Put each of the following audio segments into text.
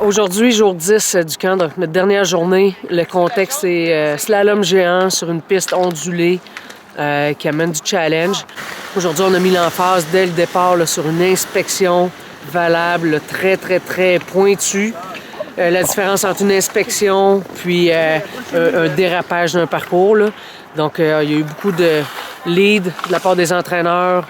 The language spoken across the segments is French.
Aujourd'hui, jour 10 du camp, donc notre dernière journée. Le contexte est slalom géant sur une piste ondulée qui amène du challenge. Aujourd'hui, on a mis l'emphase dès le départ là, sur une inspection valable, très pointue. La différence entre une inspection puis un dérapage d'un parcours. Là. Donc, il y a eu beaucoup de lead de la part des entraîneurs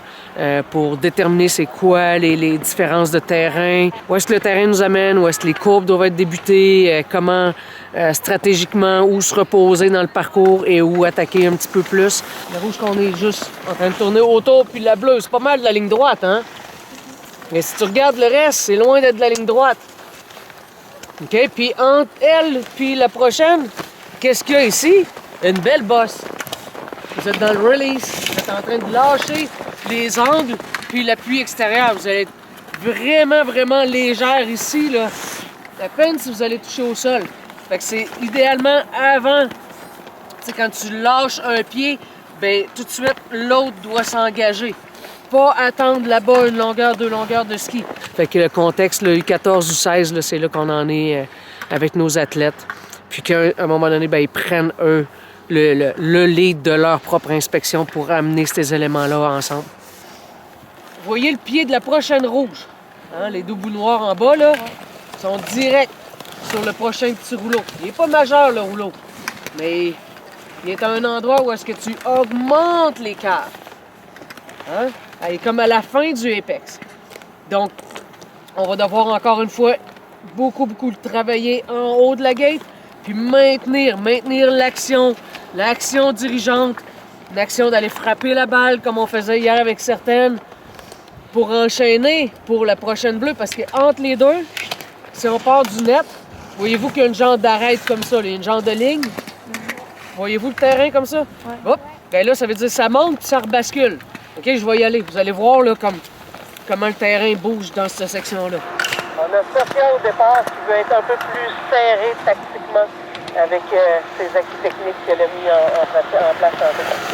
pour déterminer c'est quoi les différences de terrain, où est-ce que le terrain nous amène, où est-ce que les courbes doivent être débutées, comment stratégiquement, où se reposer dans le parcours et où attaquer un petit peu plus. Le rouge qu'on est juste en train de tourner autour, puis la bleue, c'est pas mal de la ligne droite, hein? Mais si tu regardes le reste, c'est loin d'être de la ligne droite. OK? Puis entre elle puis la prochaine, qu'est-ce qu'il y a ici? Une belle bosse. Vous êtes dans le release, vous êtes en train de lâcher les angles puis l'appui extérieur. Vous allez être vraiment légère ici, là. À peine si vous allez toucher au sol. Fait que c'est idéalement avant, tu sais, quand tu lâches un pied, ben tout de suite, l'autre doit s'engager. Pas attendre là-bas une longueur, 2 longueurs de ski. Fait que le contexte, le U14 ou 16, là, c'est là qu'on en est avec nos athlètes. Puis qu'à un moment donné, ben, ils prennent, eux, le lead de leur propre inspection pour amener ces éléments-là ensemble. Vous voyez le pied de la prochaine rouge. Hein, les deux bouts noirs en bas, là, sont directs sur le prochain petit rouleau. Il n'est pas majeur, le rouleau, mais il est à un endroit où est-ce que tu augmentes les caves. Hein? Elle est comme à la fin du apex. Donc, on va devoir encore une fois beaucoup travailler en haut de la gate, puis maintenir l'action dirigeante, l'action d'aller frapper la balle comme on faisait hier avec certaines, pour enchaîner pour la prochaine bleue, parce que entre les deux, si on part du net, voyez-vous qu'il y a une genre d'arête comme ça, là, une genre de ligne. Voyez-vous le terrain comme ça? Ouais. Hop! Bien là, ça veut dire que ça monte puis ça rebascule. OK, je vais y aller. Vous allez voir là, comment le terrain bouge dans cette section-là. On a Sophia au départ qui veut être un peu plus serré tactiquement avec ses acquis techniques qu'elle a mis en place en fait.